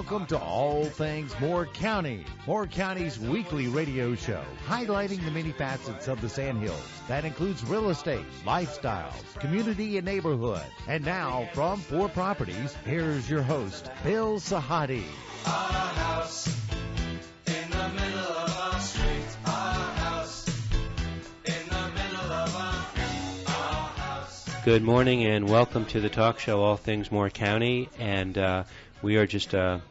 Welcome to All Things Moore County, Moore County's weekly radio show, highlighting the many facets of the Sandhills. That includes real estate, lifestyles, community, and neighborhood. And now, from 4 Properties, here's your host, Bill Sahadi. Our house in the middle of our street. Our house in the middle of our house. Good morning and welcome to the talk show, All Things Moore County. And we are just a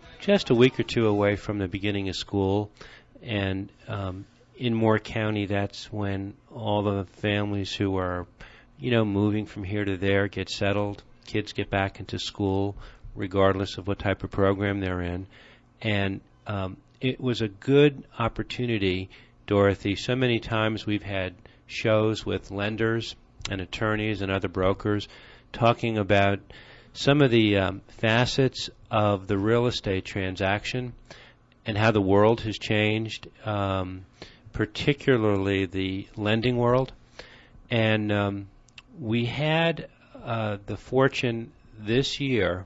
week or two away from the beginning of school. And in Moore County, that's when all the families who are, moving from here to there get settled. Kids get back into school, regardless of what type of program they're in. And it was a good opportunity, Dorothy. So many times we've had shows with lenders and attorneys and other brokers talking about some of the facets of the real estate transaction and how the world has changed, particularly the lending world. And we had the fortune this year,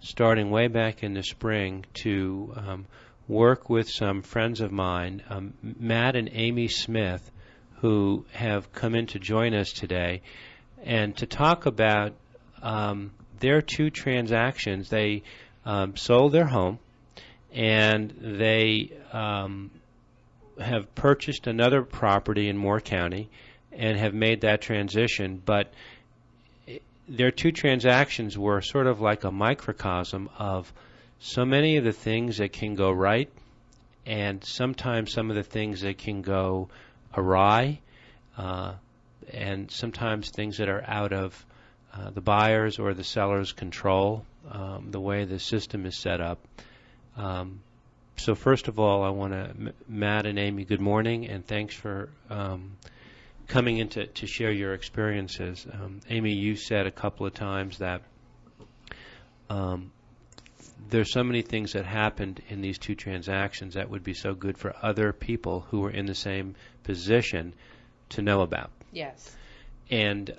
starting way back in the spring, to work with some friends of mine, Matt and Amy Smith, who have come in to join us today, and to talk about their 2 transactions. They sold their home, and they have purchased another property in Moore County and have made that transition. But their 2 transactions were sort of like a microcosm of so many of the things that can go right, and sometimes some of the things that can go awry, and sometimes things that are out of the buyer's or the seller's control, the way the system is set up. So first of all, I want to, Matt and Amy, good morning, and thanks for coming in to share your experiences. Amy, you said a couple of times that there's so many things that happened in these 2 transactions that would be so good for other people who were in the same position to know about. Yes. And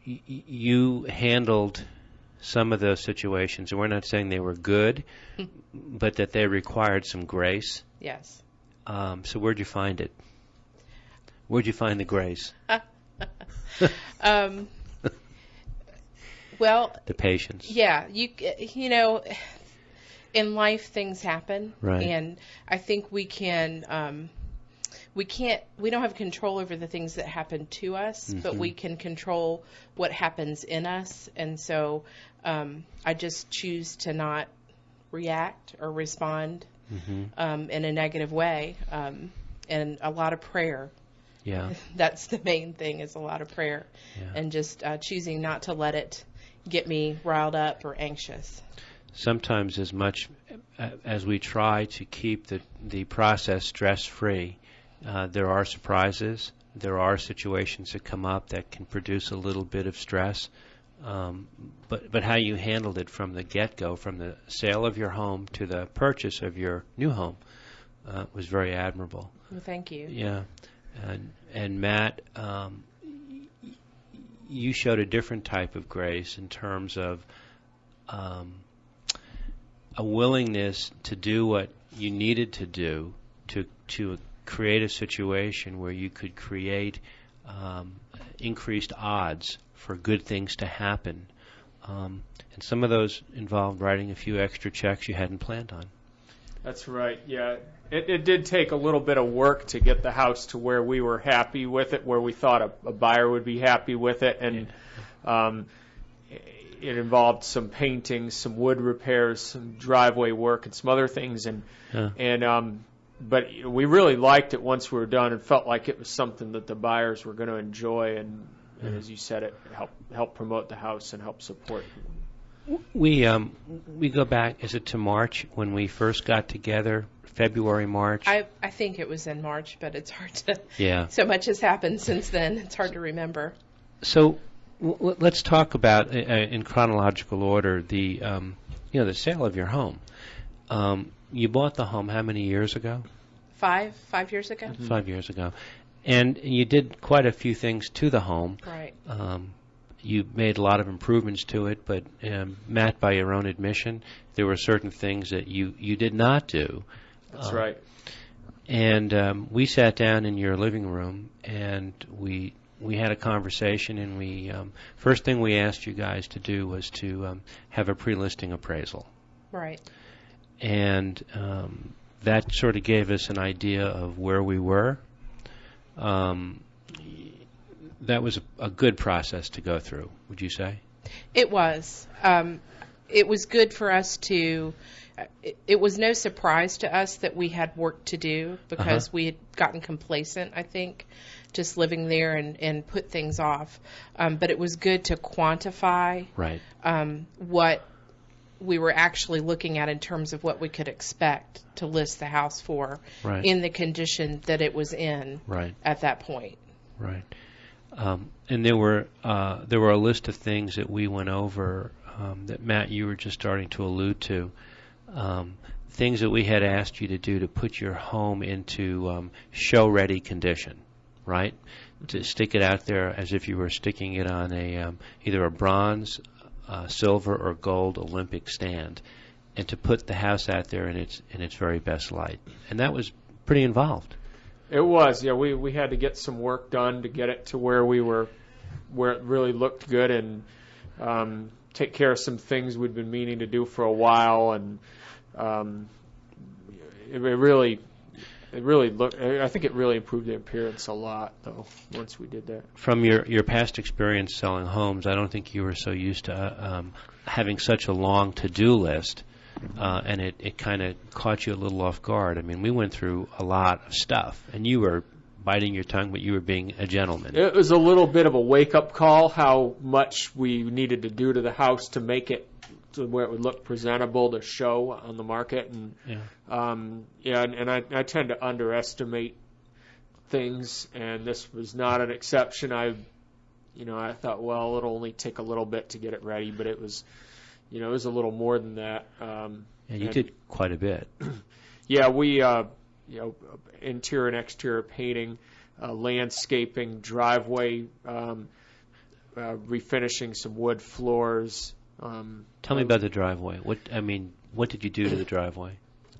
you handled some of those situations, and we're not saying they were good, but that they required some grace. Yes. So where'd you find it? Where'd you find the grace? Well, the patience. Yeah, you know, in life things happen, right. And I think we don't have control over the things that happen to us, mm-hmm. but we can control what happens in us. And so I just choose to not react or respond mm-hmm. In a negative way, and a lot of prayer. Yeah, that's the main thing, is a lot of prayer, yeah. And just choosing not to let it get me riled up or anxious. Sometimes, as much as we try to keep the process stress-free, there are surprises. There are situations that come up that can produce a little bit of stress. But how you handled it from the get-go, from the sale of your home to the purchase of your new home, was very admirable. Well, thank you. Yeah. And Matt, you showed a different type of grace in terms of a willingness to do what you needed to do to create a situation where you could create increased odds for good things to happen. And some of those involved writing a few extra checks you hadn't planned on. That's right, yeah. It did take a little bit of work to get the house to where we were happy with it, where we thought a buyer would be happy with it. And it involved some painting, some wood repairs, some driveway work, and some other things. But we really liked it once we were done and felt like it was something that the buyers were going to enjoy. And as you said, it helped promote the house and help support. We go back, is it to March when we first got together? February, March? I think it was in March, but it's hard to... Yeah. So much has happened since then, it's hard to remember. So let's talk about, in chronological order, the sale of your home. You bought the home how many years ago? 5 years ago. Mm-hmm. 5 years ago. And you did quite a few things to the home. Right. you made a lot of improvements to it, but Matt, by your own admission, there were certain things that you did not do. That's right. And we sat down in your living room, and we had a conversation, and we first thing we asked you guys to do was to have a pre-listing appraisal. Right. And that sort of gave us an idea of where we were. That was a good process to go through, would you say? It was. It was good for us to. It was no surprise to us that we had work to do because we had gotten complacent, I think, just living there and put things off. But it was good to quantify what we were actually looking at in terms of what we could expect to list the house for in the condition that it was in at that point. Right. And there were a list of things that we went over that, Matt, you were just starting to allude to. Things that we had asked you to do to put your home into show-ready condition, right? To stick it out there as if you were sticking it on either a bronze, silver, or gold Olympic stand, and to put the house out there in its very best light. And that was pretty involved. It was, yeah. We had to get some work done to get it to where it really looked good, and take care of some things we'd been meaning to do for a while, and it really looked. I think it really improved the appearance a lot, though. Once we did that. From your past experience selling homes, I don't think you were so used to having such a long to-do list, and it kind of caught you a little off guard. I mean, we went through a lot of stuff, and you were biting your tongue, but you were being a gentleman. It was a little bit of a wake-up call how much we needed to do to the house to make it to where it would look presentable to show on the market. And I tend to underestimate things, and this was not an exception. I thought, well, it'll only take a little bit to get it ready, but it was a little more than that. You did quite a bit. Yeah, we interior and exterior painting, landscaping, driveway, refinishing some wood floors. Tell me about the driveway. What did you do to the driveway?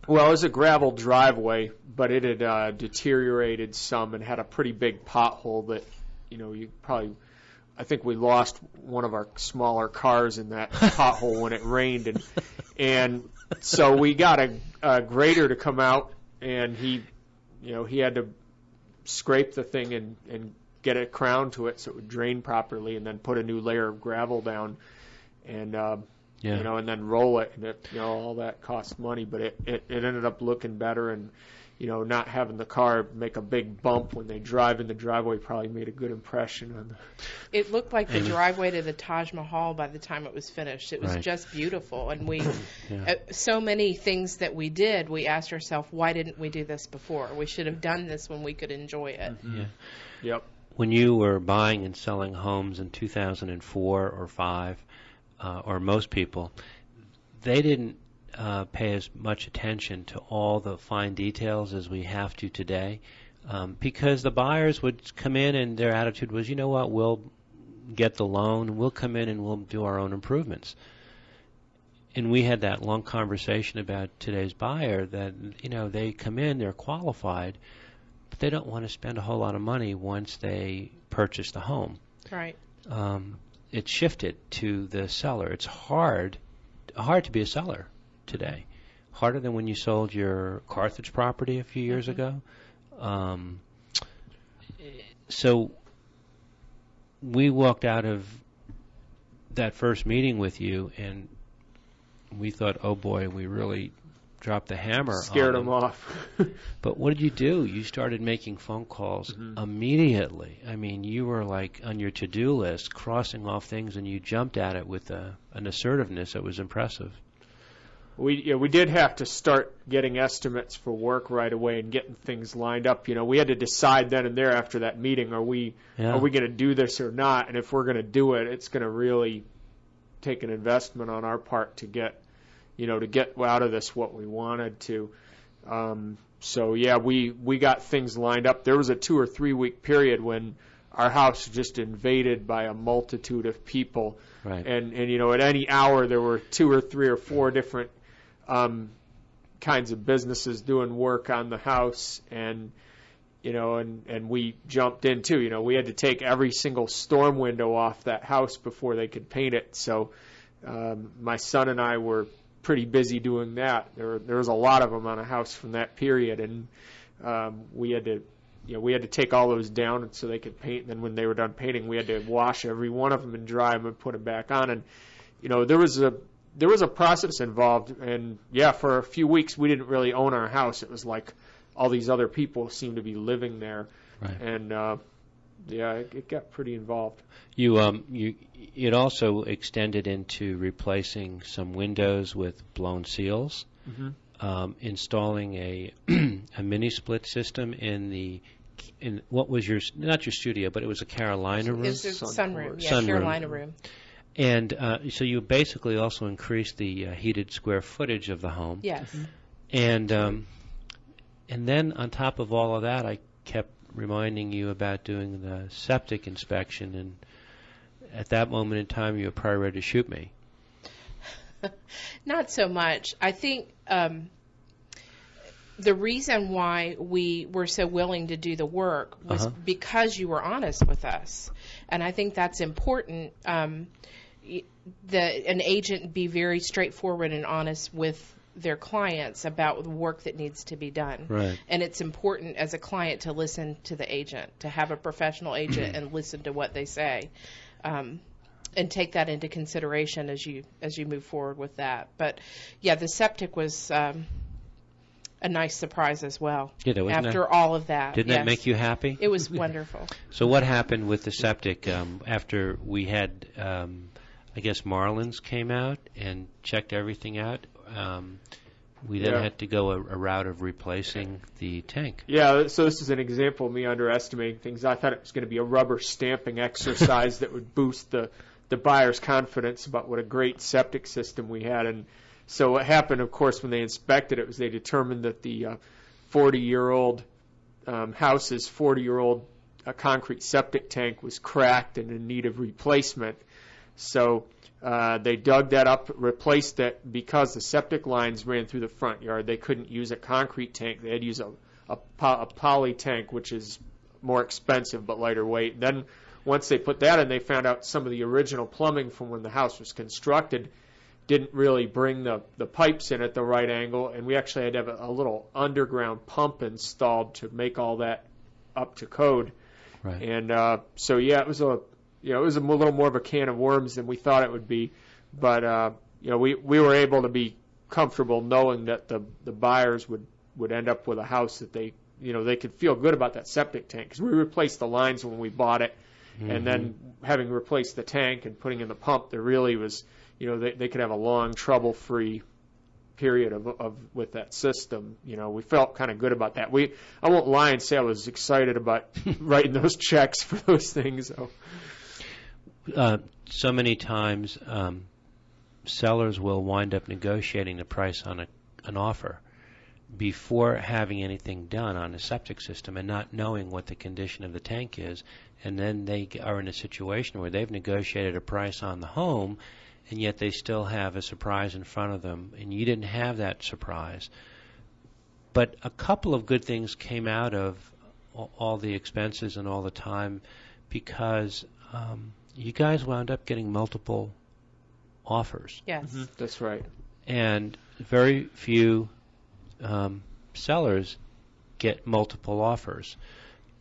Well, it was a gravel driveway, but it had deteriorated some and had a pretty big pothole that, I think we lost one of our smaller cars in that pothole when it rained, and so we got a grader to come out, and he had to scrape the thing and get a crown to it so it would drain properly, and then put a new layer of gravel down, and and then roll it, and all that cost money, but it ended up looking better, and not having the car make a big bump when they drive in the driveway probably made a good impression on the. It looked like the driveway to the Taj Mahal by the time it was finished. It was just beautiful, and we so many things that we did, we asked ourselves, why didn't we do this before? We should have done this when we could enjoy it. Mm-hmm. Yeah. Yep. When you were buying and selling homes in 2004 or 5, or most people, they didn't pay as much attention to all the fine details as we have to today, because the buyers would come in and their attitude was, you know what, we'll get the loan, we'll come in and we'll do our own improvements. And we had that long conversation about today's buyer that, they come in, they're qualified, but they don't want to spend a whole lot of money once they purchase the home. Right. It shifted to the seller. It's hard to be a seller today, harder than when you sold your Carthage property a few years ago. So we walked out of that first meeting with you, and we thought, oh boy, we really dropped the hammer. Scared them off. But what did you do? You started making phone calls immediately. I mean, you were like on your to-do list, crossing off things, and you jumped at it with an assertiveness that was impressive. We did have to start getting estimates for work right away and getting things lined up. We had to decide then and there after that meeting, are we going to do this or not? And if we're going to do it, it's going to really take an investment on our part to get out of this what we wanted to. So yeah, we got things lined up. There was a 2 or 3 week period when our house was just invaded by a multitude of people. Right. And at any hour there were 2 or 3 or 4 different kinds of businesses doing work on the house, and we jumped in too. We had to take every single storm window off that house before they could paint it. So my son and I were pretty busy doing that. There was a lot of them on a house from that period, and we had to take all those down so they could paint. And then when they were done painting, we had to wash every one of them and dry them and put them back on. And there was a process involved. And for a few weeks we didn't really own our house. It was like all these other people seemed to be living there, right. And it got pretty involved. It also extended into replacing some windows with blown seals, installing a mini split system in what was not your studio, but it was a Carolina room. It's a sunroom, Sunroom. Carolina room. And so you basically also increased the heated square footage of the home. Yes. And then on top of all of that, I kept reminding you about doing the septic inspection, and at that moment in time, you were probably ready to shoot me. Not so much. I think the reason why we were so willing to do the work was because you were honest with us. And I think that's important, an agent be very straightforward and honest with their clients about the work that needs to be done. Right. And it's important as a client to listen to the agent, to have a professional agent and listen to what they say, and take that into consideration as you move forward with that. But the septic was a nice surprise as well. After all of that. Didn't that make you happy? It was wonderful. So what happened with the septic after we had, I guess Marlins came out and checked everything out? We then had to go a route of replacing the tank. Yeah, so this is an example of me underestimating things. I thought it was going to be a rubber stamping exercise that would boost the buyer's confidence about what a great septic system we had. And so what happened, of course, when they inspected it was they determined that the 40-year-old house's 40-year-old concrete septic tank was cracked and in need of replacement. So they dug that up, replaced it. Because the septic lines ran through the front yard, they couldn't use a concrete tank. They had to use a poly tank, which is more expensive but lighter weight. Then once they put that in, they found out some of the original plumbing from when the house was constructed didn't really bring the pipes in at the right angle, and we actually had to have a little underground pump installed to make all that up to code. Right. And it was a little more of a can of worms than we thought it would be, but we were able to be comfortable knowing that the buyers would end up with a house that they could feel good about that septic tank, because we replaced the lines when we bought it, and then having replaced the tank and putting in the pump, there really was they could have a long trouble-free period of with that system. We felt kind of good about that. I won't lie and say I was excited about writing those checks for those things. So many times sellers will wind up negotiating the price on an offer before having anything done on a septic system and not knowing what the condition of the tank is, and then they are in a situation where they've negotiated a price on the home, and yet they still have a surprise in front of them, and you didn't have that surprise. But a couple of good things came out of all the expenses and all the time, because you guys wound up getting multiple offers. Yes. Mm-hmm. That's right. And very few sellers get multiple offers.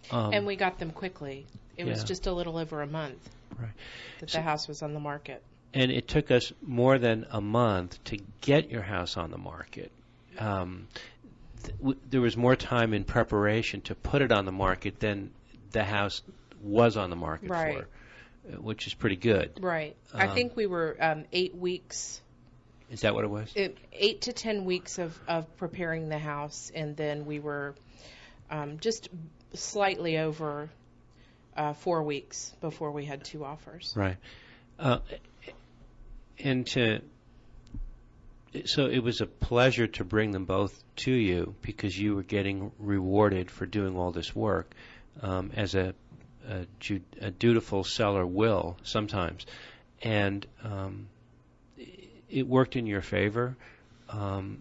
And we got them quickly. It was just a little over a month that the house was on the market. And it took us more than a month to get your house on the market. There was more time in preparation to put it on the market than the house was on the market for, which is pretty good. Right. I think we were 8 weeks. Is that what it was? 8 to 10 weeks of preparing the house, and then we were just slightly over 4 weeks before we had 2 offers. Right. So it was a pleasure to bring them both to you, because you were getting rewarded for doing all this work as a a dutiful seller will sometimes, and it worked in your favor.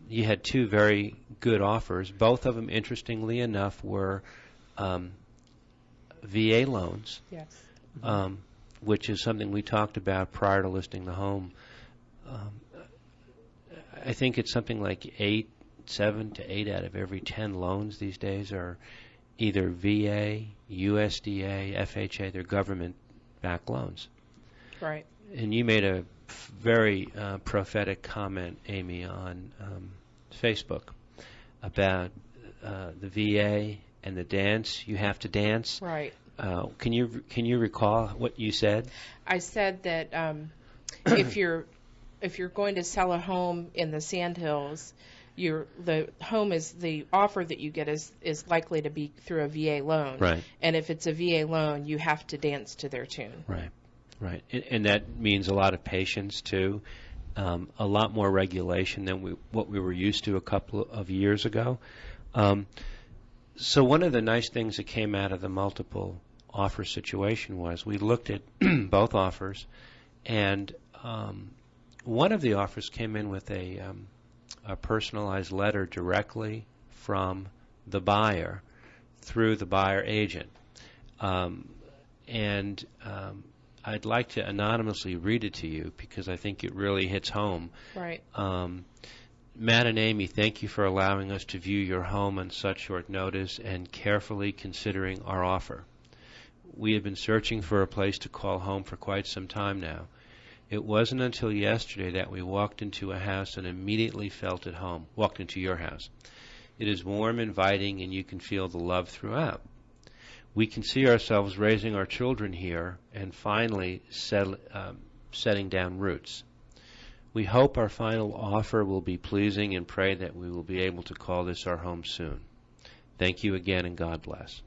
You had two very good offers. Both of them, interestingly enough, were VA loans, Yes. which is something we talked about prior to listing the home. I think it's something like 7 to 8 out of every 10 loans these days are either VA, USDA, FHA. They're government-backed loans. Right. And you made a very prophetic comment, Amy, on Facebook about the VA and the dance. You have to dance. Right. Can you recall what you said? I said that if you're going to sell a home in the Sandhills, the offer that you get is likely to be through a VA loan. Right. And if it's a VA loan, you have to dance to their tune. Right. Right. And that means a lot of patience too, a lot more regulation than what we were used to a couple of years ago. So one of the nice things that came out of the multiple offer situation was we looked at both offers, and one of the offers came in with a personalized letter directly from the buyer through the buyer agent. I'd like to anonymously read it to you because I think it really hits home. Right. Matt and Amy, thank you for allowing us to view your home on such short notice and carefully considering our offer. We have been searching for a place to call home for quite some time now. It wasn't until yesterday that we walked into a house and immediately felt at home, walked into your house. It is warm, inviting, and you can feel the love throughout. We can see ourselves raising our children here and finally setting down roots. We hope our final offer will be pleasing and pray that we will be able to call this our home soon. Thank you again, and God bless.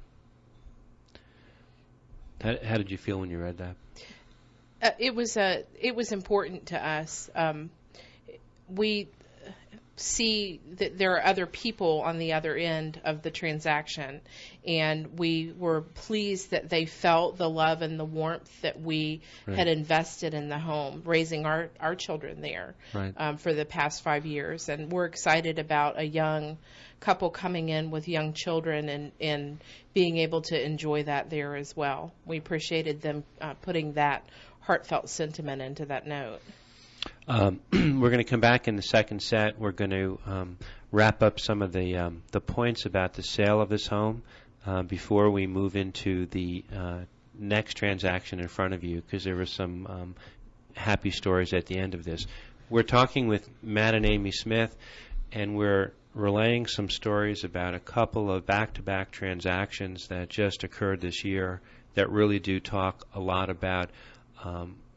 How did you feel when you read that? It was important to us. We see that there are other people on the other end of the transaction, and we were pleased that they felt the love and the warmth that we had invested in the home, raising our children there for the past 5 years. And we're excited about a young couple coming in with young children and being able to enjoy that there as well. We appreciated them putting that heartfelt sentiment into that note. We're going to come back in the second set. We're going to wrap up some of the points about the sale of this home before we move into the next transaction in front of you, because there were some happy stories at the end of this. We're talking with Matt and Amy Smith, and we're relaying some stories about a couple of back-to-back transactions that just occurred this year that really do talk a lot about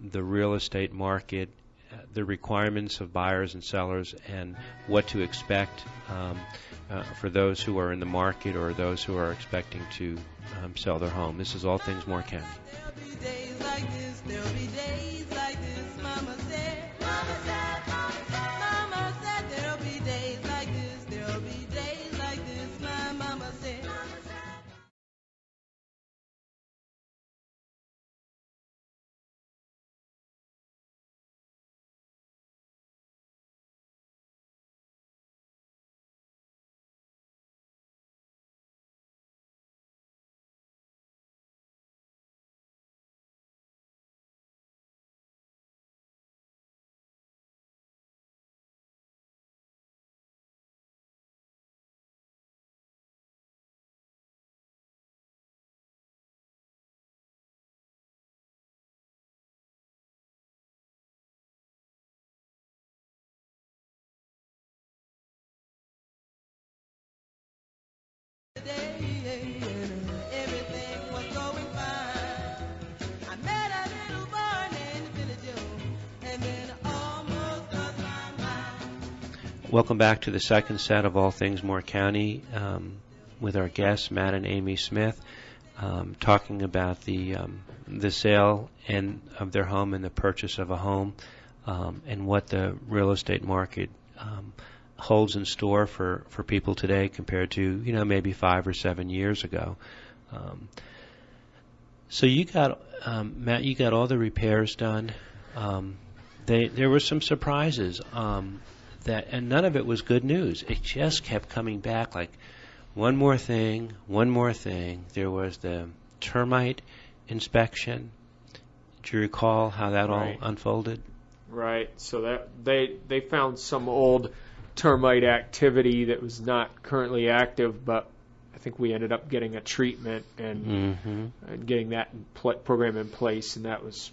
the real estate market, the requirements of buyers and sellers, and what to expect for those who are in the market or those who are expecting to sell their home. This is All Things Moore County. There'll be days like this, there'll be days like this, Mama said. Mama said, Mama said. Mama said there'll be days like this, there'll be days like this, my mama said. Everything was going fine. I met a little boy named Billy Joe, and then almost lost my mind. Welcome back to the second set of All Things Moore County with our guests, Matt and Amy Smith, talking about the sale and of their home and the purchase of a home, and what the real estate market holds in store for people today compared to maybe 5 or 7 years ago. So you got, Matt, you got all the repairs done. There were some surprises, and none of it was good news. It just kept coming back like one more thing, one more thing. There was the termite inspection. Do you recall how that all unfolded? Right. So that they found some old termite activity that was not currently active, but I think we ended up getting a treatment and getting that program in place, and that was,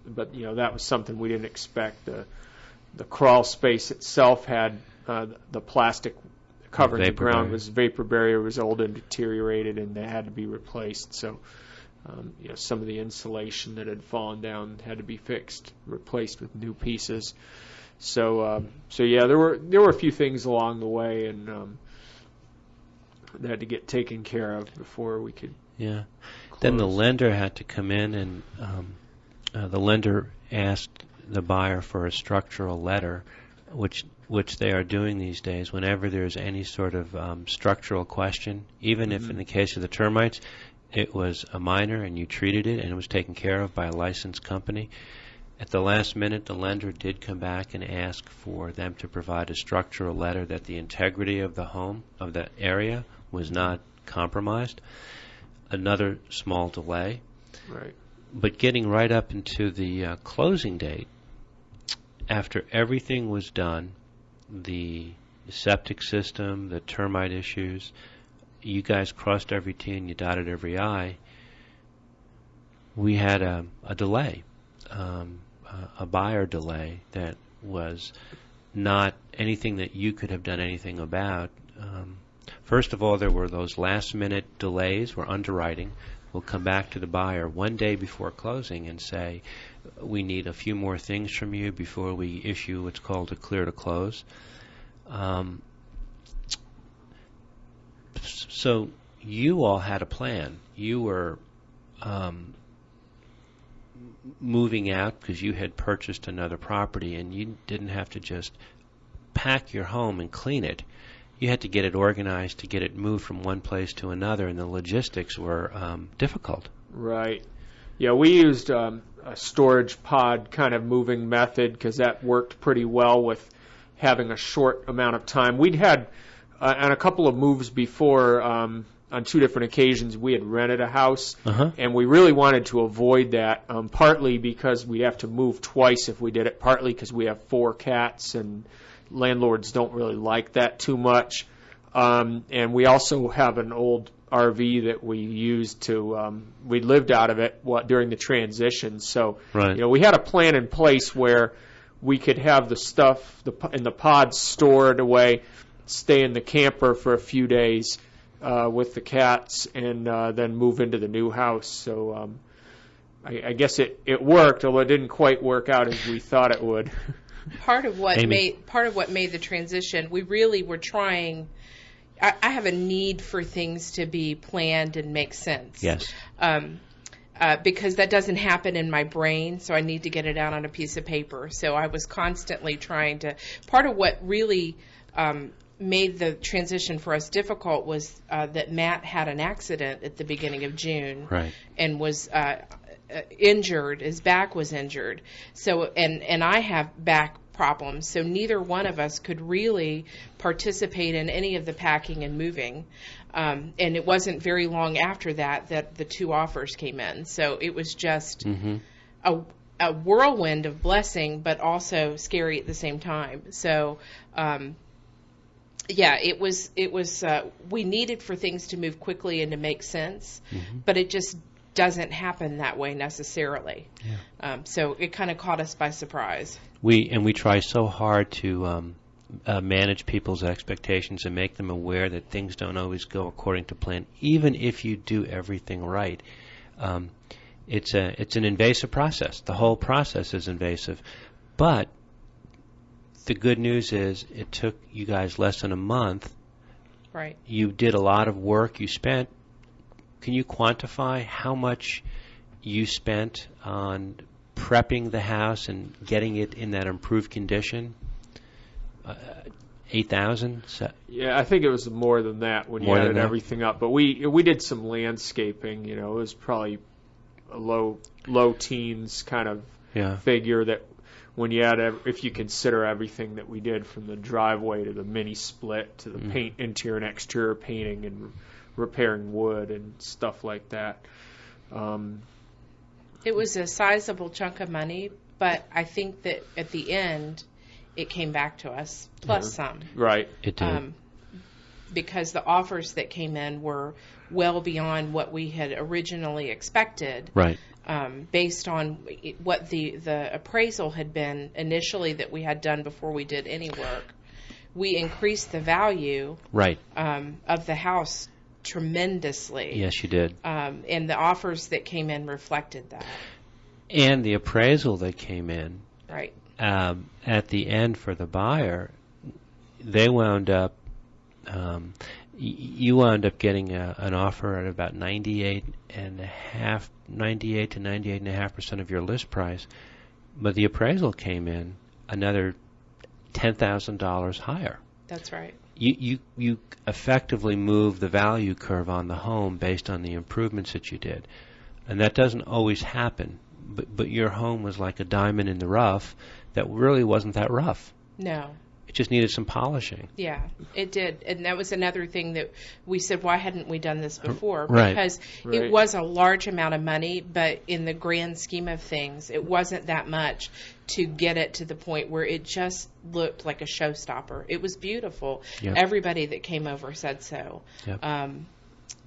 but that was something we didn't expect. The crawl space itself had the plastic covering the ground was vapor barrier was old and deteriorated, and they had to be replaced. So some of the insulation that had fallen down had to be fixed, replaced with new pieces. So yeah, there were a few things along the way, and that had to get taken care of before we could. Yeah. Close. Then the lender had to come in, and the lender asked the buyer for a structural letter, which they are doing these days whenever there's any sort of structural question, even if in the case of the termites it was a minor and you treated it and it was taken care of by a licensed company. At the last minute, the lender did come back and ask for them to provide a structural letter that the integrity of the home, of the area, was not compromised. Another small delay. Right. But getting right up into the closing date, after everything was done, the septic system, the termite issues, you guys crossed every T and you dotted every I, we had a delay, a buyer delay that was not anything that you could have done anything about. First of all, there were those last-minute delays where underwriting will come back to the buyer one day before closing and say, we need a few more things from you before we issue what's called a clear to close. So you all had a plan. You were moving out because you had purchased another property, and you didn't have to just pack your home and clean it. You had to get it organized to get it moved from one place to another, and the logistics were difficult. Right. Yeah, we used a storage pod kind of moving method because that worked pretty well with having a short amount of time. We'd had, on a couple of moves before, on two different occasions, we had rented a house, and we really wanted to avoid that, partly because we'd have to move twice if we did it, partly because we have 4 cats, and landlords don't really like that too much. And we also have an old RV that we used to, we lived out of it during the transition. So, we had a plan in place where we could have the stuff in the pods stored away, stay in the camper for a few days with the cats, and then move into the new house. So I guess it worked, although it didn't quite work out as we thought it would. Part of what made the transition, we really were trying. I have a need for things to be planned and make sense. Yes. Because that doesn't happen in my brain, so I need to get it out on a piece of paper. So I was constantly trying to. Part of what really made the transition for us difficult was that Matt had an accident at the beginning of June, and was injured. His back was injured. So and I have back problems. So neither one of us could really participate in any of the packing and moving. And it wasn't very long after that the 2 offers came in. So it was just a whirlwind of blessing, but also scary at the same time. So, it was. We needed for things to move quickly and to make sense, but it just doesn't happen that way necessarily. So it kind of caught us by surprise. We try so hard to manage people's expectations and make them aware that things don't always go according to plan, even if you do everything right. It's an invasive process. The whole process is invasive. But the good news is it took you guys less than a month. Right. You did a lot of work. You spent. Can you quantify how much you spent on prepping the house and getting it in that improved condition? $8,000? Yeah, I think it was more than that when you added everything up. But we did some landscaping. It was probably a low teens kind of figure that when you add, if you consider everything that we did from the driveway to the mini split to the paint, interior and exterior painting and repairing wood and stuff like that. It was a sizable chunk of money, but I think that at the end it came back to us, plus some. Right. It did. Because the offers that came in were well beyond what we had originally expected. Right. Based on what the appraisal had been initially that we had done before we did any work. We increased the value of the house tremendously. Yes, you did. And the offers that came in reflected that. And the appraisal that came in at the end for the buyer, they wound up, you wound up getting an offer at about 98 to 98.5% of your list price, but the appraisal came in another $10,000 higher. That's right. You effectively move the value curve on the home based on the improvements that you did, and that doesn't always happen. But your home was like a diamond in the rough that really wasn't that rough. No. It just needed some polishing. Yeah, it did. And that was another thing that we said, why hadn't we done this before? Right. Because it was a large amount of money, but in the grand scheme of things, it wasn't that much to get it to the point where it just looked like a showstopper. It was beautiful. Yep. Everybody that came over said so. Yep.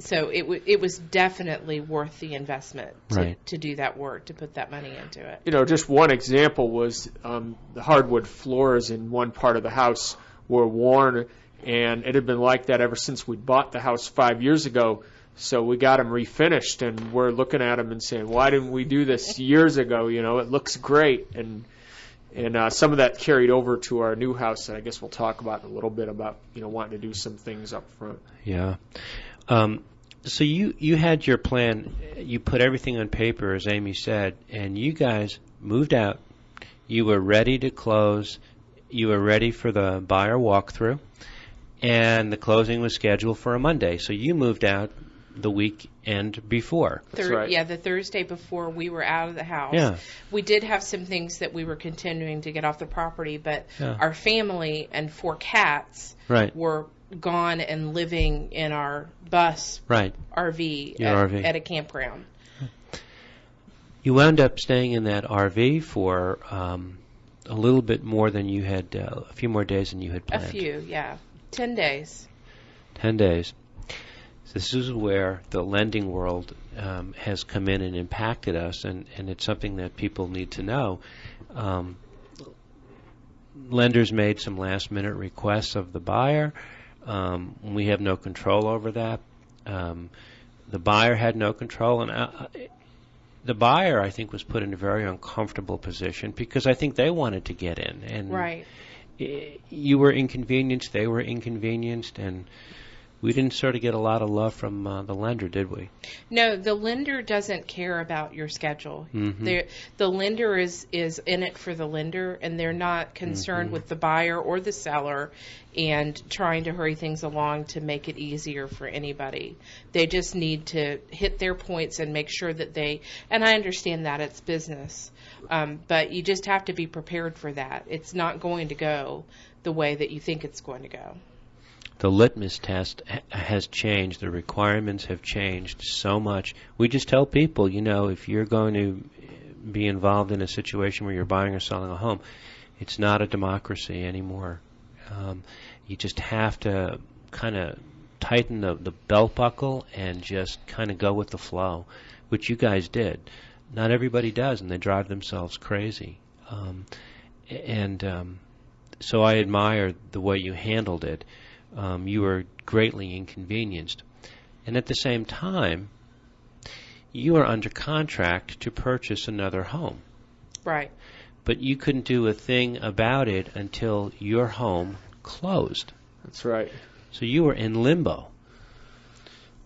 So it was definitely worth the investment to do that work, to put that money into it. You know, just one example was the hardwood floors in one part of the house were worn, and it had been like that ever since we bought the house 5 years ago. So we got them refinished, and we're looking at them and saying, why didn't we do this years ago? You know, it looks great. And some of that carried over to our new house, and I guess we'll talk about in a little bit about, wanting to do some things up front. Yeah. So you had your plan, you put everything on paper, as Amy said, and you guys moved out. You were ready to close. You were ready for the buyer walkthrough, and the closing was scheduled for a Monday. So you moved out the weekend before. That's right. Yeah, the Thursday before we were out of the house. Yeah. We did have some things that we were continuing to get off the property, but our family and 4 cats were gone and living in our bus RV, at a campground. You wound up staying in that RV for a little bit more than you had, a few more days than you had planned. A few, yeah. 10 days. 10 days. So this is where the lending world has come in and impacted us, and it's something that people need to know. Lenders made some last-minute requests of the buyer. We have no control over that. The buyer had no control, and the buyer, I think, was put in a very uncomfortable position because I think they wanted to get in. And you were inconvenienced, they were inconvenienced, and we didn't sort of get a lot of love from the lender, did we? No, the lender doesn't care about your schedule. Mm-hmm. The lender is in it for the lender, and they're not concerned with the buyer or the seller and trying to hurry things along to make it easier for anybody. They just need to hit their points and make sure that and I understand that it's business, but you just have to be prepared for that. It's not going to go the way that you think it's going to go. The litmus test has changed. The requirements have changed so much. We just tell people, if you're going to be involved in a situation where you're buying or selling a home, it's not a democracy anymore. You just have to kind of tighten the belt buckle and just kind of go with the flow, which you guys did. Not everybody does, and they drive themselves crazy. So I admire the way you handled it. You were greatly inconvenienced. And at the same time, you are under contract to purchase another home. Right. But you couldn't do a thing about it until your home closed. That's right. So you were in limbo,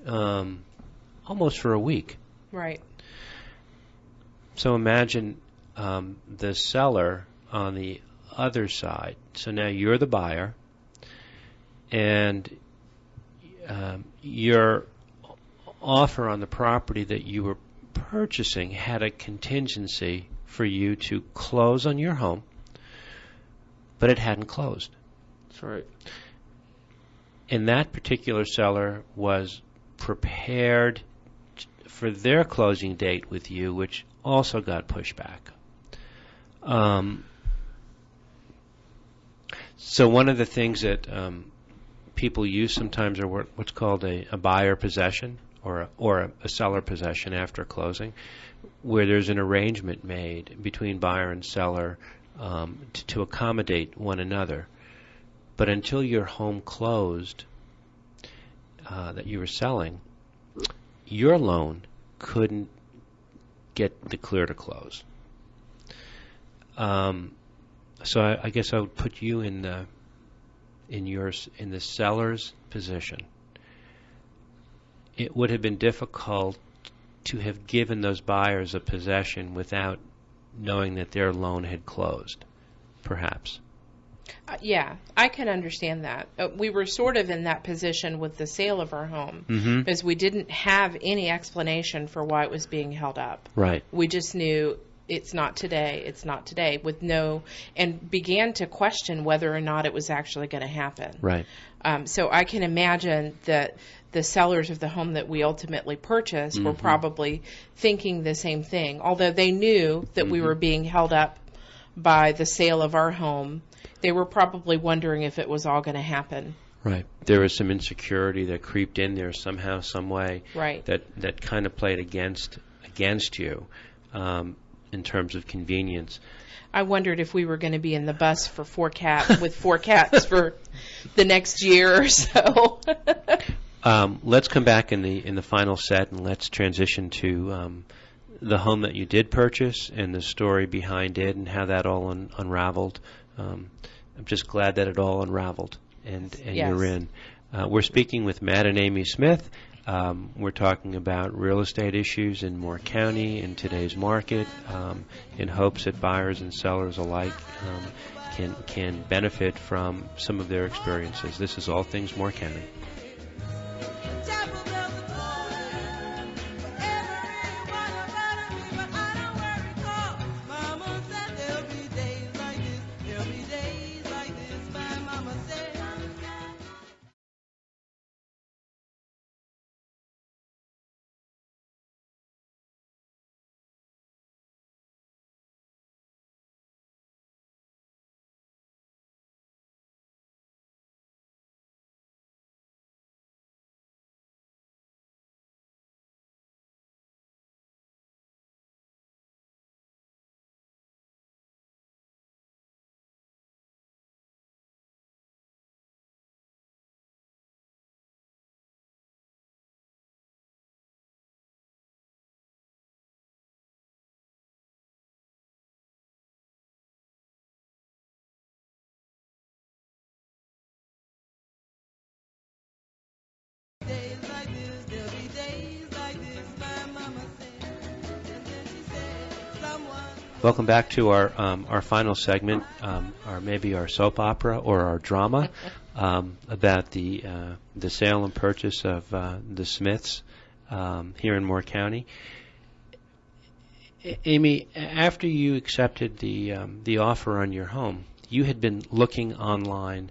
almost for a week. Right. So imagine the seller on the other side. So now you're the buyer, and your offer on the property that you were purchasing had a contingency for you to close on your home, but it hadn't closed. That's right. And that particular seller was prepared for their closing date with you, which also got pushed back. So one of the things that people use sometimes are what's called a buyer possession or a seller possession after closing, where there's an arrangement made between buyer and seller to accommodate one another. But until your home closed that you were selling, your loan couldn't get the clear to close. So I guess I would put you in the seller's position. It would have been difficult to have given those buyers a possession without knowing that their loan had closed, perhaps. Yeah, I can understand that. We were sort of in that position with the sale of our home, because we didn't have any explanation for why it was being held up. Right. We just knew it's not today, and began to question whether or not it was actually going to happen. Right. So I can imagine that the sellers of the home that we ultimately purchased were probably thinking the same thing. Although they knew that we were being held up by the sale of our home, they were probably wondering if it was all going to happen. Right. There was some insecurity that creeped in there somehow, some way. Right. That kind of played against you in terms of convenience. I wondered if we were going to be in the bus for with four cats for the next year or so. Let's come back in the final set, and let's transition to the home that you did purchase and the story behind it and how that all unraveled. I'm just glad that it all unraveled and yes. You're in. We're speaking with Matt and Amy Smith. We're talking about real estate issues in Moore County in today's market, in hopes that buyers and sellers alike can benefit from some of their experiences. This is All Things Moore County. Welcome back to our final segment, or maybe our soap opera or our drama about the sale and purchase of the Smiths here in Moore County. Amy, after you accepted the offer on your home, you had been looking online,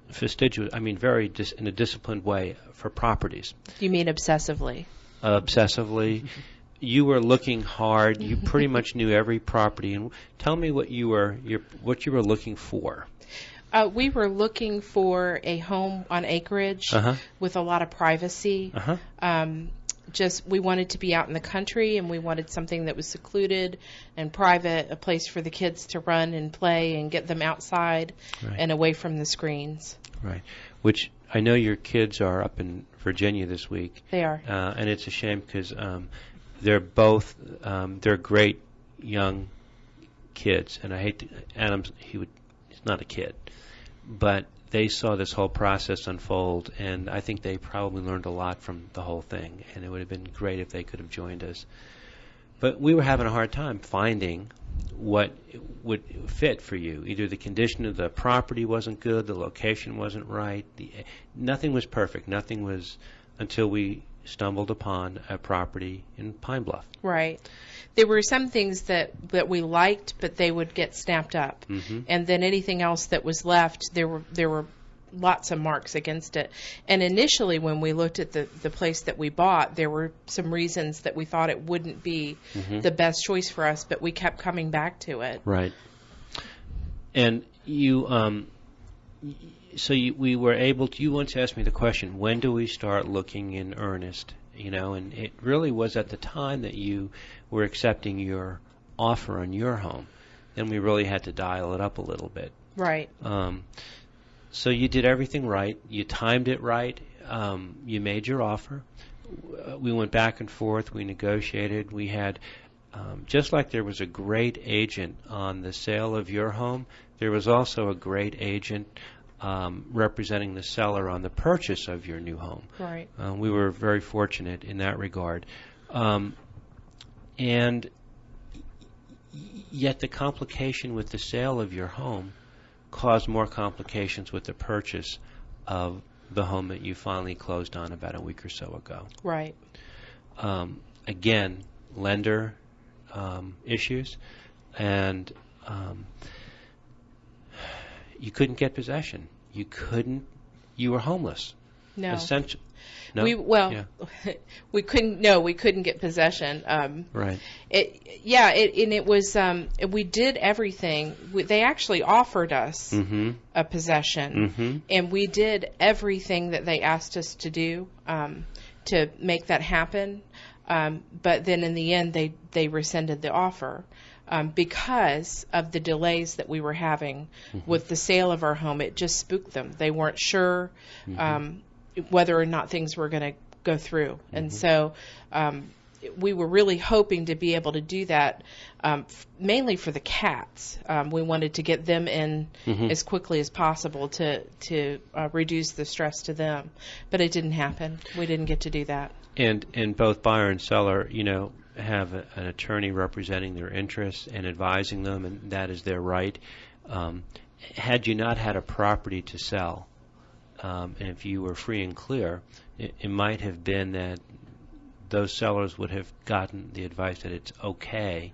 fastidious. I mean, very in a disciplined way for properties. You mean obsessively? Obsessively. You were looking hard. You pretty much knew every property. And tell me what you were looking for. We were looking for a home on acreage with a lot of privacy. We wanted to be out in the country, and we wanted something that was secluded and private, a place for the kids to run and play and get them outside and away from the screens. Right. Which I know your kids are up in Virginia this week. They are. And it's a shame because they're both they're great young kids, and I hate to, he's not a kid, but they saw this whole process unfold, and I think they probably learned a lot from the whole thing, and it would have been great if they could have joined us. But we were having a hard time finding what would fit for you. Either the condition of the property wasn't good, the location wasn't right, nothing was perfect, nothing was until we stumbled upon a property in Pine Bluff. Right. There were some things that we liked, but they would get snapped up. Mm-hmm. And then anything else that was left, there were lots of marks against it. And initially when we looked at the place that we bought, there were some reasons that we thought it wouldn't be the best choice for us, but we kept coming back to it. Right. And you, we were able to, you once asked me the question, when do we start looking in earnest? You know, and it really was at the time that you were accepting your offer on your home. Then we really had to dial it up a little bit. Right. So you did everything right. You timed it right. You made your offer. We went back and forth. We negotiated. We had, just like there was a great agent on the sale of your home, there was also a great agent representing the seller on the purchase of your new home. Right. We were very fortunate in that regard. And yet the complication with the sale of your home caused more complications with the purchase of the home that you finally closed on about a week or so ago. Right. Again, lender issues, and you couldn't get possession. You were homeless. No. Essentially. No? We couldn't get possession. Right. It was. We did everything. They actually offered us a possession, and we did everything that they asked us to do to make that happen. But then in the end, they rescinded the offer. Because of the delays that we were having with the sale of our home. It just spooked them. They weren't sure whether or not things were going to go through. And so we were really hoping to be able to do that mainly for the cats. We wanted to get them in as quickly as possible to reduce the stress to them. But it didn't happen. We didn't get to do that. And both buyer and seller, have an attorney representing their interests and advising them, and that is their right. Had you not had a property to sell, and if you were free and clear, it might have been that those sellers would have gotten the advice that it's okay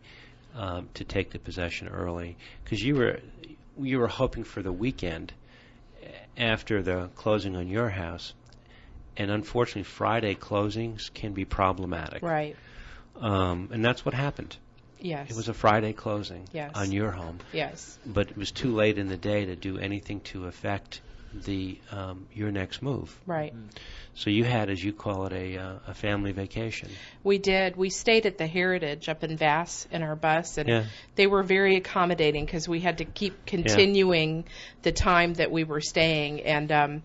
to take the possession early, because you were hoping for the weekend after the closing on your house, and unfortunately Friday closings can be problematic. Right. And that's what happened. Yes. It was a Friday closing on your home. Yes. But it was too late in the day to do anything to affect your next move. Right. So you had, as you call it, a family vacation. We did. We stayed at the Heritage up in Vass in our bus, and they were very accommodating because we had to keep continuing the time that we were staying, and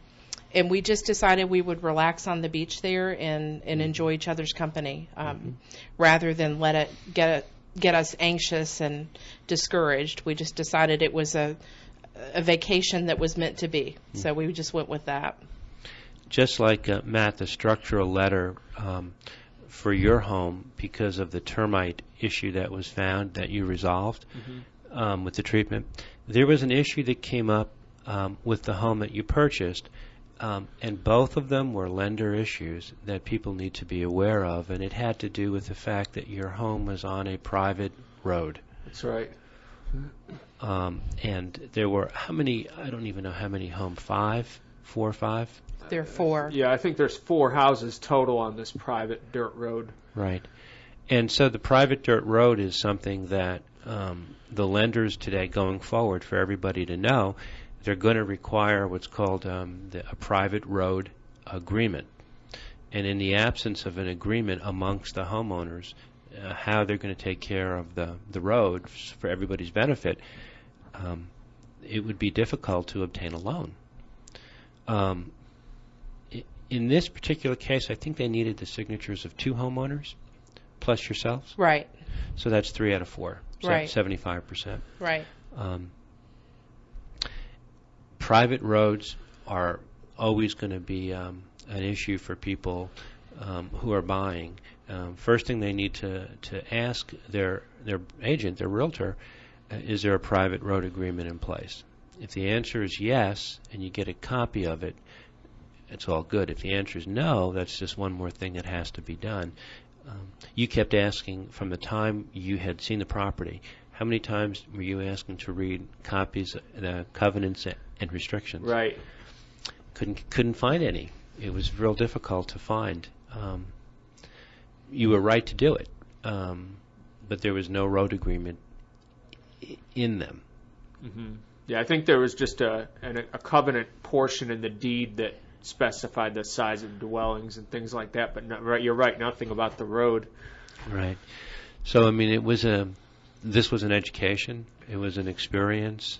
we just decided we would relax on the beach there and enjoy each other's company rather than let it get us anxious and discouraged. We just decided it was a vacation that was meant to be. So we just went with that. Just like, Matt, the structural letter for your home, because of the termite issue that was found that you resolved with the treatment, there was an issue that came up with the home that you purchased. And both of them were lender issues that people need to be aware of, and it had to do with the fact that your home was on a private road. That's right. And there were how many? I don't even know how many homes. 5? 4 or 5? There are 4. Yeah, I think there's 4 houses total on this private dirt road. Right. And so the private dirt road is something that the lenders today, going forward, for everybody to know, they're going to require what's called a private road agreement. And in the absence of an agreement amongst the homeowners, how they're going to take care of the road for everybody's benefit, it would be difficult to obtain a loan. In this particular case, I think they needed the signatures of 2 homeowners, plus yourselves. Right. So that's 3 out of 4. So right. 75%. Right. Private roads are always going to be an issue for people who are buying. First thing they need to ask their agent, their realtor, is there a private road agreement in place? If the answer is yes, and you get a copy of it, it's all good. If the answer is no, that's just one more thing that has to be done. You kept asking from the time you had seen the property. How many times were you asking to read copies, the covenants and restrictions? Right. Couldn't find any. It was real difficult to find. You were right to do it, but there was no road agreement in them. Mm-hmm. Yeah, I think there was just a covenant portion in the deed that specified the size of dwellings and things like that. But you're right, nothing about the road. Right. So I mean, this was an education. It was an experience.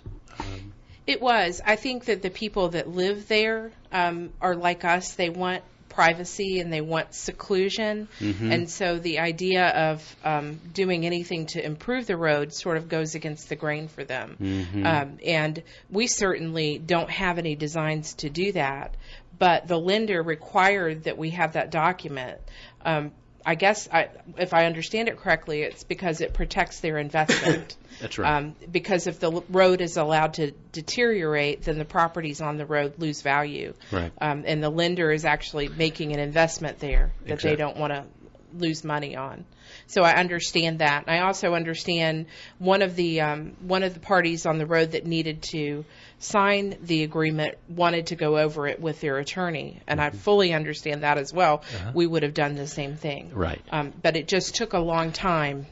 It was. I think that the people that live there are like us. They want privacy and they want seclusion. Mm-hmm. And so the idea of doing anything to improve the road sort of goes against the grain for them. Mm-hmm. And we certainly don't have any designs to do that. But the lender required that we have that document. I guess, if I understand it correctly, it's because it protects their investment. That's right. Because if the road is allowed to deteriorate, then the properties on the road lose value. Right. And the lender is actually making an investment there that Exactly. they don't want to lose money on. So I understand that. And I also understand one of the parties on the road that needed to sign the agreement wanted to go over it with their attorney, and I fully understand that as well. Uh-huh. We would have done the same thing. Right. But it just took a long time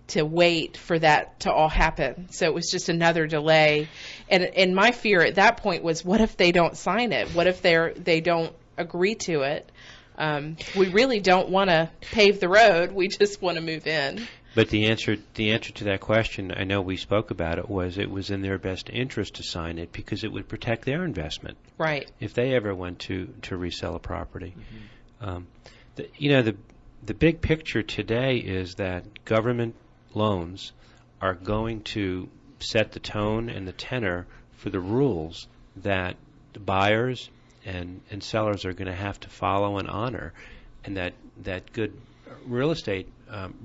to wait for that to all happen. So it was just another delay. And my fear at that point was, what if they don't sign it? What if they don't agree to it? We really don't want to pave the road. We just want to move in. But the answer to that question, I know we spoke about it was in their best interest to sign it because it would protect their investment. Right. If they ever went to resell a property. Mm-hmm. The big picture today is that government loans are going to set the tone and the tenor for the rules that the buyers and sellers are going to have to follow and honor, and that good real estate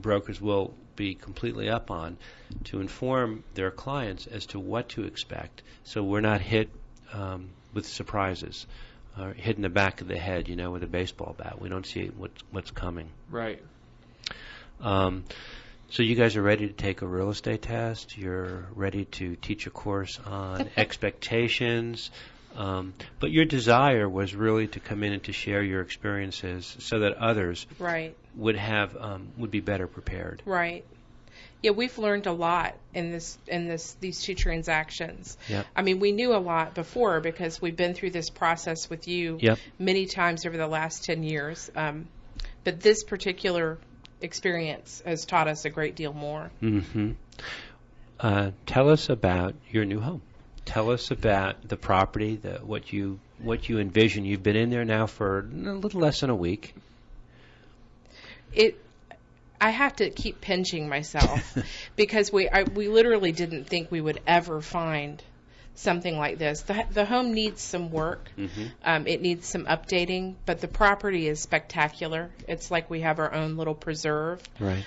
brokers will be completely up on to inform their clients as to what to expect, so we're not hit with surprises, hit in the back of the head, with a baseball bat. We don't see what's coming. Right. So you guys are ready to take a real estate test. You're ready to teach a course on expectations. But your desire was really to come in and to share your experiences so that others right. would be better prepared. Right. Yeah, we've learned a lot in these two transactions. Yep. I mean, we knew a lot before because we've been through this process with you yep. many times over the last 10 years. But this particular experience has taught us a great deal more. Mm-hmm. Tell us about your new home. Tell us about the property, what you envision. You've been in there now for a little less than a week. I have to keep pinching myself because we literally didn't think we would ever find something like this. The home needs some work. Mm-hmm. It needs some updating, but the property is spectacular. It's like we have our own little preserve. Right.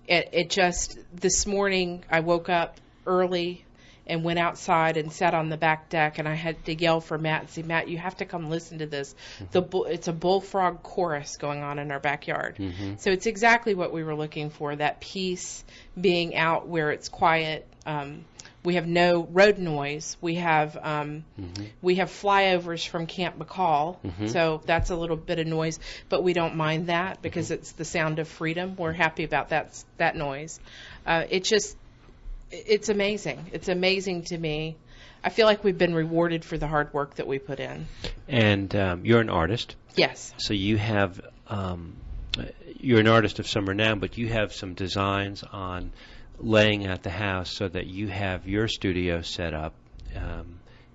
It just, this morning I woke up early and went outside and sat on the back deck, and I had to yell for Matt and say, Matt, you have to come listen to this. Mm-hmm. It's a bullfrog chorus going on in our backyard. Mm-hmm. So it's exactly what we were looking for, that peace, being out where it's quiet. We have no road noise. We have flyovers from Camp McCall, mm-hmm. so that's a little bit of noise, but we don't mind that because mm-hmm. it's the sound of freedom. We're happy about that noise. It's amazing. It's amazing to me. I feel like we've been rewarded for the hard work that we put in. And you're an artist. Yes. So you have, you're an artist of some renown, but you have some designs on laying out the house so that you have your studio set up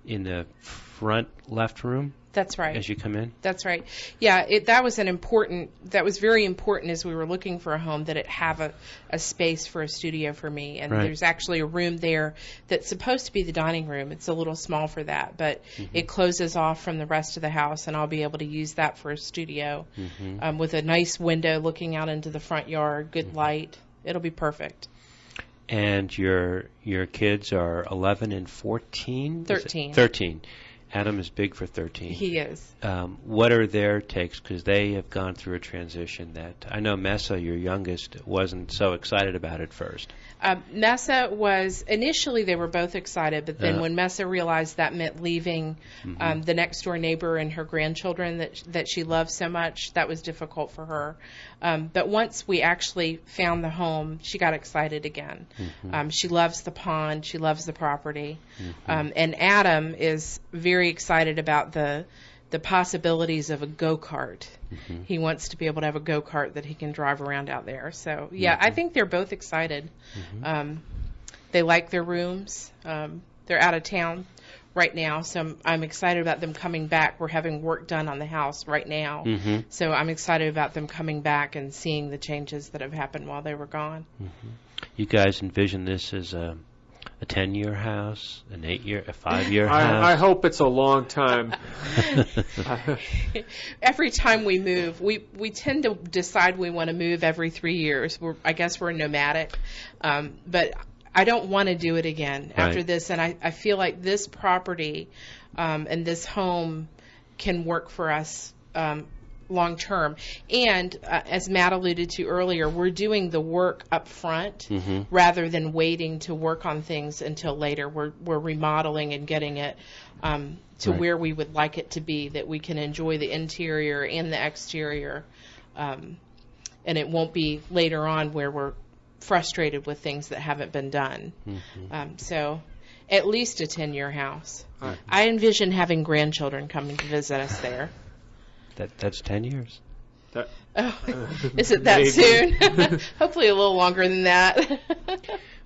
in the front left room. That's right. As you come in? That's right. Yeah, that was very important as we were looking for a home, that it have a space for a studio for me. And right. There's actually a room there that's supposed to be the dining room. It's a little small for that, but mm-hmm. it closes off from the rest of the house, and I'll be able to use that for a studio mm-hmm. With a nice window looking out into the front yard, good mm-hmm. light. It'll be perfect. And your kids are 11 and 14? 13. 13. Adam is big for 13. He is. What are their takes? Because they have gone through a transition that I know Messa, your youngest, wasn't so excited about at first. Messa was, initially they were both excited, but then when Messa realized that meant leaving the next door neighbor and her grandchildren that she loved so much, that was difficult for her. But once we actually found the home, she got excited again. She loves the pond, she loves the property. And Adam is very excited about the possibilities of a go-kart. He wants to be able to have a go-kart that he can drive around out there. So, yeah, I think they're both excited. They like their rooms. They're out of town right now, so I'm excited about them coming back. We're having work done on the house right now. So I'm excited about them coming back and seeing the changes that have happened while they were gone. You guys envision this as a 10-year house, an 8-year, a 5-year house? I hope it's a long time. Every time we move, we tend to decide we want to move every 3 years. I guess we're nomadic. But I don't want to do it again after this. And I feel like this property and this home can work for us long term. And as Matt alluded to earlier, we're doing the work up front rather than waiting to work on things until later. We're remodeling and getting it to where we would like it to be, that we can enjoy the interior and the exterior. And it won't be later on where we're frustrated with things that haven't been done. So at least a 10-year house. I envision having grandchildren coming to visit us there. That's 10 years. Is it that soon? Hopefully a little longer than that.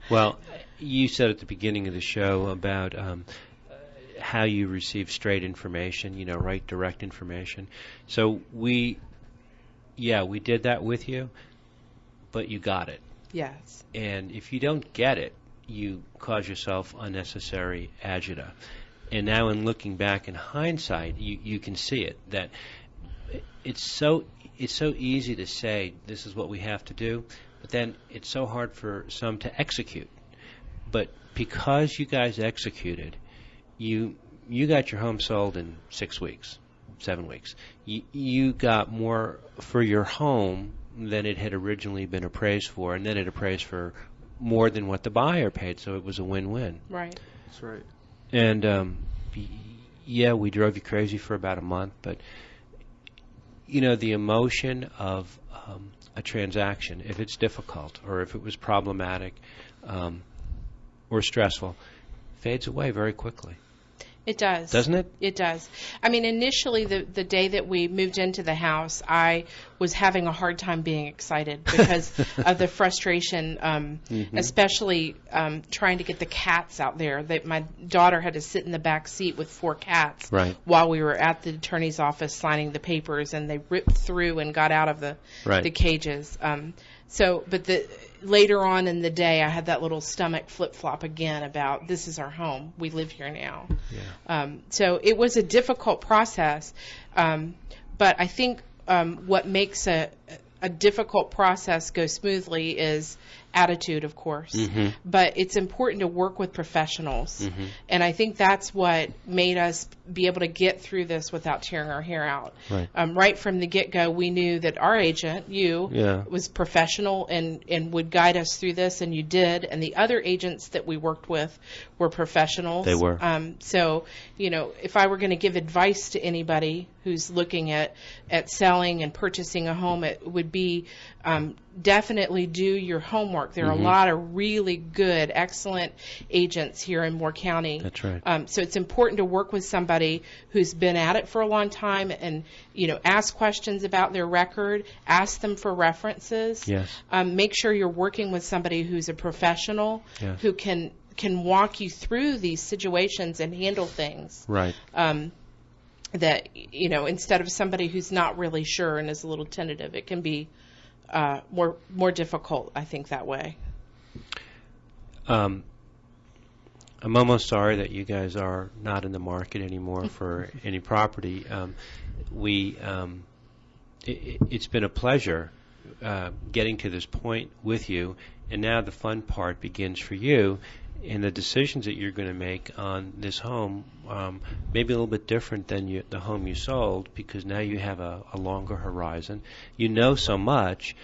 Well, you said at the beginning of the show about how you receive straight information, right, direct information. So we did that with you, but you got it. Yes. And if you don't get it, you cause yourself unnecessary agita. And now in looking back in hindsight, you can see it, that it's so easy to say this is what we have to do, but then it's so hard for some to execute. But because you guys executed, you got your home sold in 6 weeks, 7 weeks. You got more for your home than it had originally been appraised for, and then it appraised for more than what the buyer paid, so it was a win-win. Right. That's right. And we drove you crazy for about a month, but the emotion of a transaction, if it's difficult or if it was problematic or stressful, fades away very quickly. It does. Doesn't it? It does. I mean, initially, the day that we moved into the house, I was having a hard time being excited because of the frustration, especially trying to get the cats out there. My daughter had to sit in the back seat with 4 cats while we were at the attorney's office signing the papers, and they ripped through and got out of the cages. But later on in the day, I had that little stomach flip-flop again about this is our home. We live here now. Yeah. So it was a difficult process. But I think what makes a difficult process go smoothly is attitude, of course. But it's important to work with professionals. And I think that's what made us be able to get through this without tearing our hair out. Right from the get-go, we knew that our agent, was professional and would guide us through this, and you did. And the other agents that we worked with were professionals. They were. So, if I were going to give advice to anybody who's looking at selling and purchasing a home, it would be definitely do your homework. There are a lot of really good, excellent agents here in Moore County. That's right. So it's important to work with somebody who's been at it for a long time and, ask questions about their record, ask them for references. Yes. Make sure you're working with somebody who's a professional who can walk you through these situations and handle things. Right. That, instead of somebody who's not really sure and is a little tentative, it can be more difficult, I think, that way. I'm almost sorry that you guys are not in the market anymore for any property. It's been a pleasure getting to this point with you, and now the fun part begins for you. and the decisions that you're going to make on this home maybe a little bit different than the home you sold, because now you have a longer horizon. You know so much,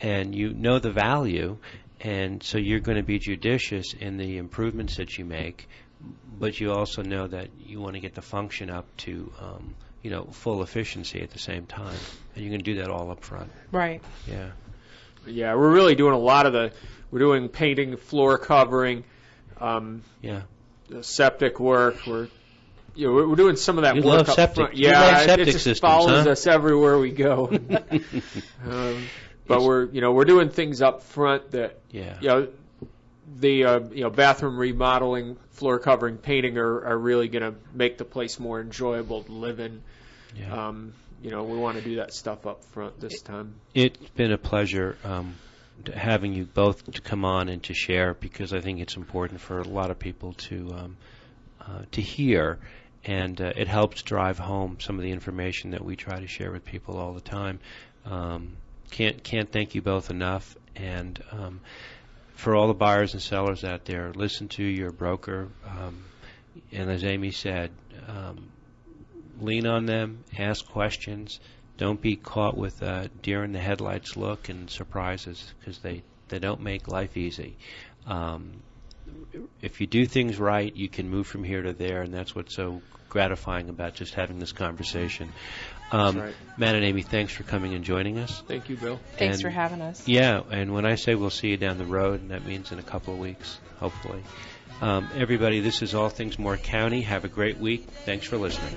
and you know the value, and so you're going to be judicious in the improvements that you make, but you also know that you want to get the function up to full efficiency at the same time, and you're going to do that all up front. Right. Yeah. Yeah, we're really doing a lot of we're doing painting, floor covering, the septic work. We're doing some of that you work love up septic. front. You Yeah, like septic it just systems, follows huh? us everywhere we go. But we're doing things up front that the bathroom remodeling, floor covering, painting are really going to make the place more enjoyable to live in. Yeah. We want to do that stuff up front this time. It's been a pleasure having you both to come on and to share, because I think it's important for a lot of people to hear, and it helps drive home some of the information that we try to share with people all the time. Can't thank you both enough, and for all the buyers and sellers out there, listen to your broker, and as Amy said, lean on them, ask questions. Don't be caught with a deer in the headlights look and surprises, because they don't make life easy. If you do things right, you can move from here to there, and that's what's so gratifying about just having this conversation. That's right. Matt and Amy, thanks for coming and joining us. Thank you, Bill. Thanks for having us. Yeah, and when I say we'll see you down the road, and that means in a couple of weeks, hopefully. Everybody, this is All Things Moore County. Have a great week. Thanks for listening.